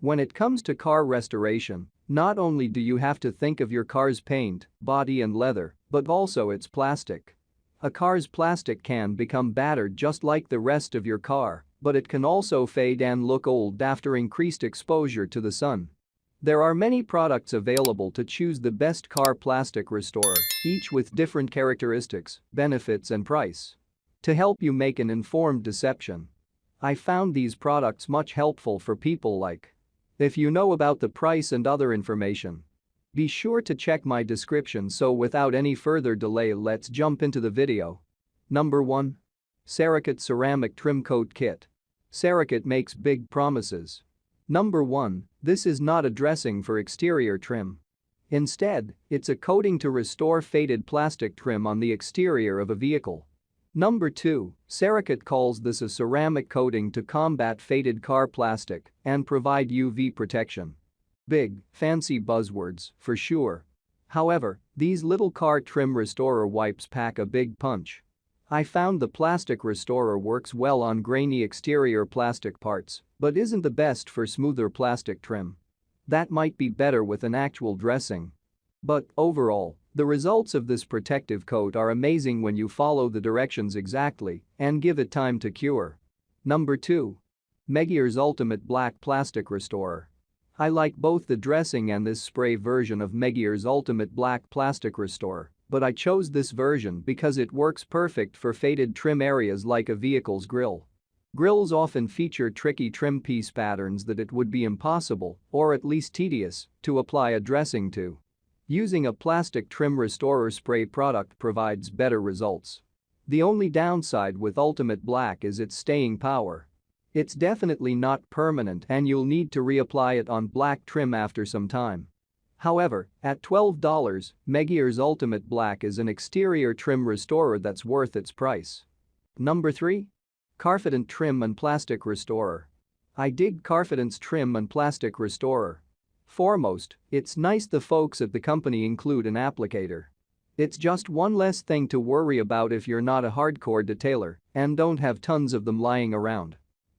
When it comes to car restoration, not only do you have to think of your car's paint, body and leather, but also its plastic. A car's plastic can become battered just like the rest of your car, but it can also fade and look old after increased exposure to the sun. There are many products available to choose the best car plastic restorer, each with different characteristics, benefits and price. To help you make an informed decision, I found these products much helpful for people like. If you know about the price and other information, be sure to check my description. So without any further delay, let's jump into the video. Number 1. Cerakote Ceramic Trim Coat Kit. Cerakote makes big promises. Number 1. This is not a dressing for exterior trim. Instead, it's a coating to restore faded plastic trim on the exterior of a vehicle. Number 2. Cerakote calls this a ceramic coating to combat faded car plastic and provide UV protection. Big, fancy buzzwords, for sure. However, these little car trim restorer wipes pack a big punch. I found the plastic restorer works well on grainy exterior plastic parts, but isn't the best for smoother plastic trim. That might be better with an actual dressing. But overall, the results of this protective coat are amazing when you follow the directions exactly and give it time to cure. Number 2. Meguiar's Ultimate Black Plastic Restorer. I like both the dressing and this spray version of Meguiar's Ultimate Black Plastic Restorer, but I chose this version because it works perfect for faded trim areas like a vehicle's grille. Grills often feature tricky trim piece patterns that it would be impossible, or at least tedious, to apply a dressing to. Using a plastic trim restorer spray product provides better results. The only downside with Ultimate Black is its staying power. It's definitely not permanent and you'll need to reapply it on black trim after some time. However, at $12, Meguiar's Ultimate Black is an exterior trim restorer that's worth its price. Number 3. Carfidant Trim and Plastic Restorer. I dig Carfidant's Trim and Plastic Restorer. Foremost, it's nice the folks at the company include an applicator. It's just one less thing to worry about if you're not a hardcore detailer and don't have tons of them lying around.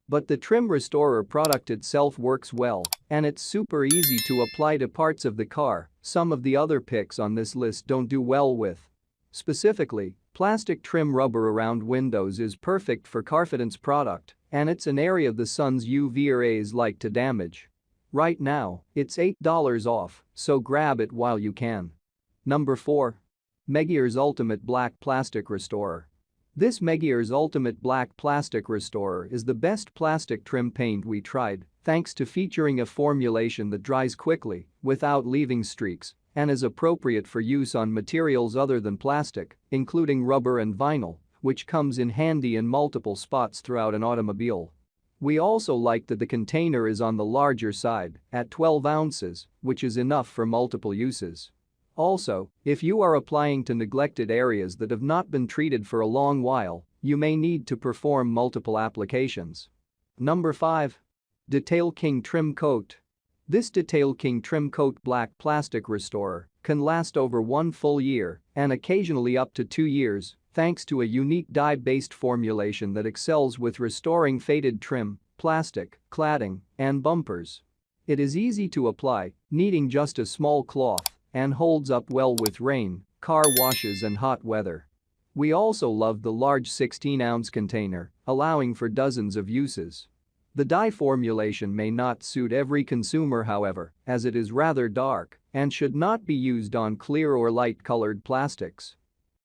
But the trim restorer product itself works well, and it's super easy to apply to parts of the car some of the other picks on this list don't do well with. Specifically, plastic trim rubber around windows is perfect for Carfidant's product, and it's an area the sun's UV rays like to damage. Right now, it's $8 off, so grab it while you can. Number 4. Meguiar's Ultimate Black Plastic Restorer. This Meguiar's Ultimate Black Plastic Restorer is the best plastic trim paint we tried, thanks to featuring a formulation that dries quickly, without leaving streaks, and is appropriate for use on materials other than plastic, including rubber and vinyl, which comes in handy in multiple spots throughout an automobile. We also like that the container is on the larger side, at 12 ounces, which is enough for multiple uses. Also, if you are applying to neglected areas that have not been treated for a long while, you may need to perform multiple applications. Number 5. Detail King Trim Coat. This Detail King Trim Coat Black Plastic Restorer can last over 1 full year and occasionally up to 2 years, thanks to a unique dye-based formulation that excels with restoring faded trim, plastic, cladding, and bumpers. It is easy to apply, needing just a small cloth, and holds up well with rain, car washes and hot weather. We also love the large 16-ounce container, allowing for dozens of uses. The dye formulation may not suit every consumer, however, as it is rather dark and should not be used on clear or light-colored plastics.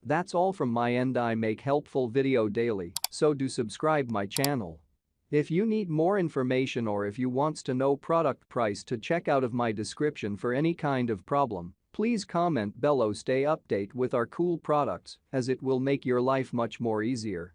That's all from my end. I make helpful video daily, so do subscribe my channel. If you need more information or if you wants to know product price to check out of my description for any kind of problem, please comment below. Stay update with our cool products as it will make your life much more easier.